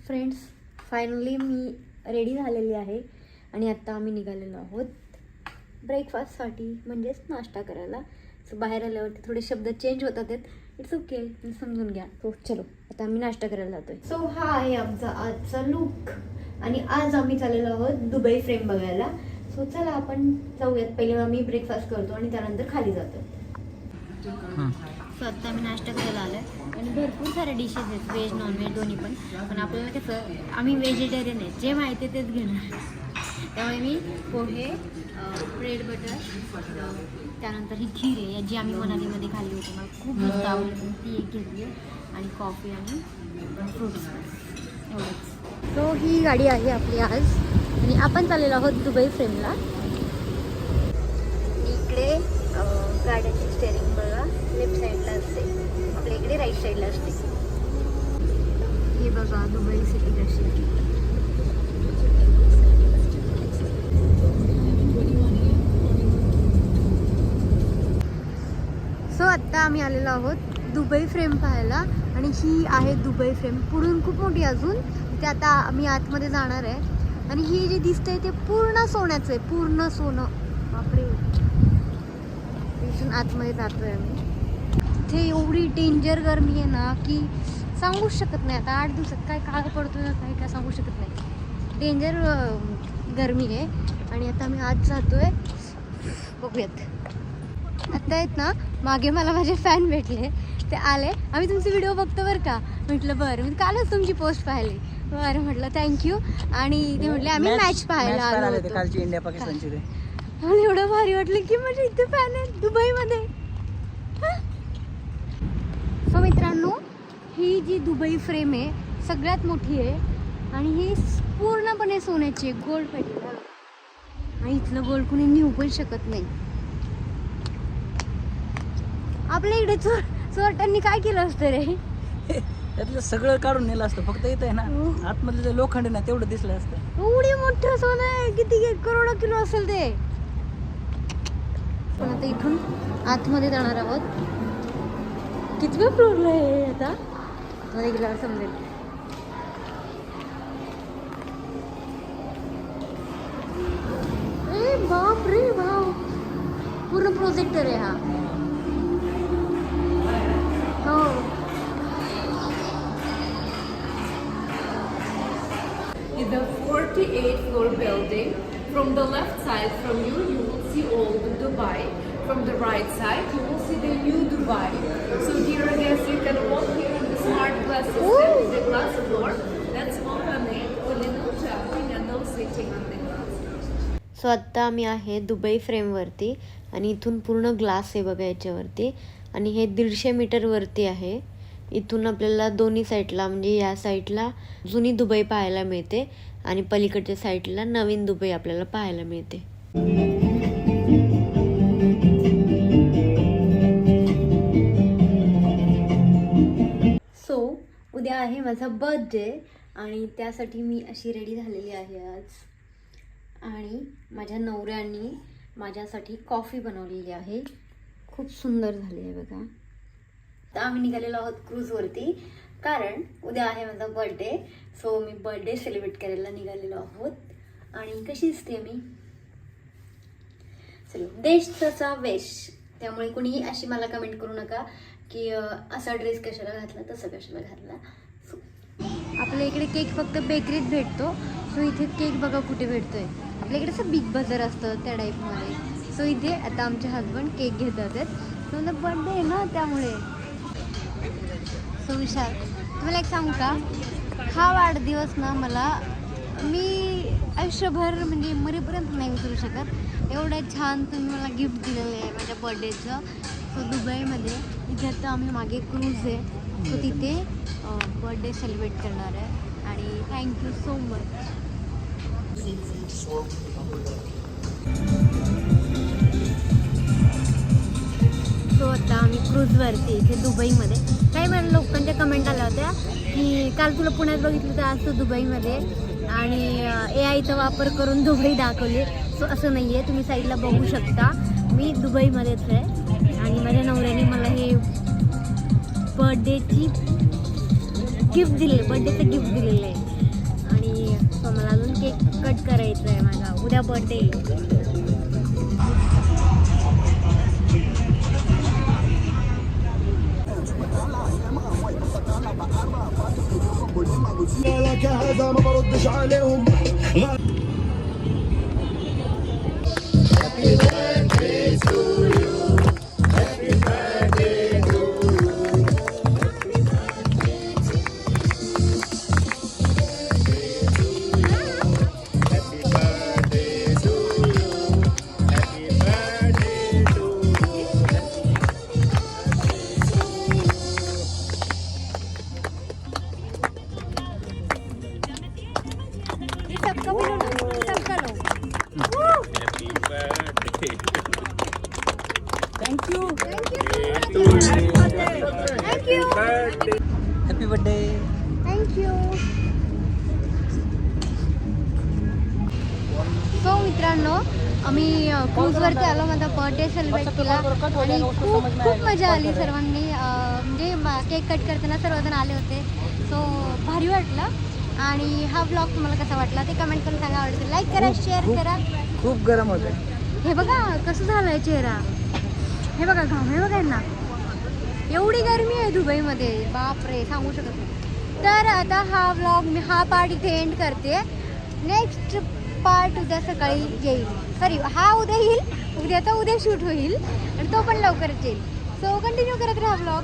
Friends, finally मी ready झालेली आहे आणि आत्ता आम्ही निघालेलो आहोत ब्रेकफास्टसाठी, म्हणजेच नाश्ता करायला. सो बाहेर आल्यावरती थोडे शब्द चेंज होतात आहेत, इट्स ओके, समजून घ्या. सो चलो आता आम्ही नाश्ता करायला जातोय. सो हा आहे आमचा आजचा लुक आणि आज आम्ही चाललेलो आहोत दुबई फ्रेम बघायला. सो चला आपण जाऊयात. पहिले आम्ही ब्रेकफास्ट करतो आणि त्यानंतर खाली जातो. सो आत्ता आम्ही नाश्ता करायला आलो आहे आणि भरपूर सारे डिशेस आहेत, व्हेज नॉनव्हेज दोन्ही पण. पण आपल्याला कसं, आम्ही व्हेजिटेरियन आहे, जे माहिती आहे तेच घेणार. त्यामुळे मी पोहे, ब्रेड बटर, त्यानंतर ही खीर आहे जी आम्ही मनालीमध्ये खाल्ली होती, मला खूप मस्त आवडली, ती एक घेतली आणि कॉफी आणि फ्रुट्स एवढंच. सो ही गाडी आहे आपली आज आणि आपण चाललेलो आहोत दुबई फ्रेमला. इकडे गाड्यांची स्टेअरिंग बघा लेफ्ट साईडला असते, आपल्या इकडे राईट साईडला असते. हे बघा दुबई सिटी कशी. सो आत्ता आम्ही आलेलो आहोत दुबई फ्रेम पाहायला आणि ही आहे दुबई फ्रेम. पुढून खूप मोठी अजून, ते आता आम्ही आतमध्ये जाणार आहे. आणि ही जे दिसतंय ते पूर्ण सोन्याचं आहे, पूर्ण सोनं. बापरे, इथून आतमध्ये जातोय आम्ही. इथे एवढी डेंजर गरमी आहे ना की सांगूच शकत नाही. आता 8 दिवसात काय काळ पडतोय काय सांगू शकत नाही. डेंजर गरमी आहे आणि आता आम्ही आत जातोय, बघूयात. आता आहेत ना, मागे मला माझे फॅन भेटले, ते आले, आम्ही तुमचे व्हिडिओ बघतो बरं का. म्हटलं बरं, मी कालच तुमची पोस्ट पाहिली. बरं म्हटलं थँक्यू. आणि ते म्हटले आम्ही मॅच पाहायला आलो होतो कालची इंडिया पाकिस्तानची. मला एवढं भारी वाटलं की म्हणजे इथे फॅन आहे दुबईमध्ये. सो मित्रांनो, ही जी दुबई फ्रेम आहे सगळ्यात मोठी आहे आणि ही पूर्णपणे सोन्याची आहे, गोल्ड पेटेड. आणि इथलं गोल्ड कुणी नेऊ पण शकत नाही. आपल्या इकडे चोरट्यांनी काय केलं असतं रे, त्यातलं सगळं काढून नेलं असतं, फक्त इथं आहे ना आतमधलं जे लोखंड ना तेवढं दिसलं असतं. एवढी मोठं सोनं आहे, किती करोडो किलो असेल ते. पण आता इथून आतमध्ये जाणार आहोत. कितव्या फ्लोअरला आहे आता, आतमध्ये गेल्यावर समजेल. ए बाप रे बाप, पूर्ण प्रोजेक्टर आहे हा. हो, is the 48th floor building. From the left side from you, you will see old Dubai. From the right side, you will see the new Dubai. So dear guests, you can walk here in the smart glass system, the glass floor. That's all-made, only no jumping and no sitting on the glass. So आत्ता आम्ही आहे Dubai फ्रेमवरती आणि इथून पूर्ण glass आहे बघा याच्यावरती. आणि हे 150 मीटरवरती आहे. इथून आपल्याला दोन्ही साईडला, म्हणजे या साईडला जुनी दुबई पाहायला मिळते आणि पलीकडच्या साईडला नवीन दुबई आपल्याला पाहायला मिळते. सो उद्या आहे माझा बर्थडे आणि त्यासाठी मी अशी रेडी झालेली आहे आज. आणि माझ्या नवऱ्याने माझ्यासाठी कॉफी बनवलेली आहे, खूप सुंदर झाली आहे बघा. तर आम्ही निघालेलो आहोत क्रूजवरती, कारण उद्या आहे माझा बर्थडे. सो मी बर्थडे सेलिब्रेट करायला निघालेलो आहोत. आणि कशी दिसते मी, चलो, देश तसा वेश. त्यामुळे कोणीही अशी मला कमेंट करू नका की असा ड्रेस कशाला घातला, तसं कशाला घातला. सो आपल्या इकडे केक फक्त बेकरीत भेटतो. सो इथे केक बघा कुठे भेटतोय, आपल्या इकडे असं बिग बाजार असतं त्या टाईपमध्ये. सो इथे आता आमचे हजबंड केक घेतात आहेत. सो बर्थडे आहे ना त्यामुळे. सो विशाल, तुम्हाला एक सांगू का, हा वाढदिवस ना मला, मी आयुष्यभर म्हणजे मरेपर्यंत नाही विसरू शकत. एवढं छान तुम्ही मला गिफ्ट दिलेलं आहे माझ्या बर्थडेचं. सो दुबईमध्ये इथे आता आम्ही मागे क्रूज आहे, सो तिथे बर्थडे सेलिब्रेट करणार आहे. आणि थँक्यू सो मच. सो आता आम्ही क्रूजवरती इथे दुबईमध्ये. काही मला लोकांच्या कमेंट आल्या होत्या की काल तुला पुण्यात बघितलं तर आज तू दुबईमध्ये आणि AI चा वापर करून दुबई दाखवली. सो असं नाही आहे, तुम्ही साईडला बघू शकता, मी दुबईमध्येच आहे. आणि माझ्या नवऱ्याने मला हे बर्थडेची गिफ्ट दिले, बर्थडेचं गिफ्ट दिलेलं आहे. उद्या birthday. هذا ما بردش عليهم. Thank you. Thank you. Happy birthday. Thank you. So मित्रांनो, आम्ही क्रूजवरती आलो, माझा बर्थडे सेलिब्रेट केला आणि खूप खूप मजा आली सर्वांनी. म्हणजे केक कट करताना सर्वजण आले होते. सो भारी वाटलं. आणि हा ब्लॉग तुम्हाला कसा वाटला ते कमेंट करून सांगा. आवडतं लाईक करा, शेअर करा. खूप गरम होतं. हे बघा कसं झालं आहे चेहरा. हे बघा घाम आहे बघा ना. एवढी गरमी आहे दुबईमध्ये, बापरे सांगू शकत नाही. तर आता हा पार्ट इथे एंड करते. नेक्स्ट पार्ट उद्या सकाळी येईल. सॉरी, हा उद्या येईल. उद्या शूट होईल आणि तो पण लवकरच येईल. सो कंटिन्यू करत राहा ब्लॉग.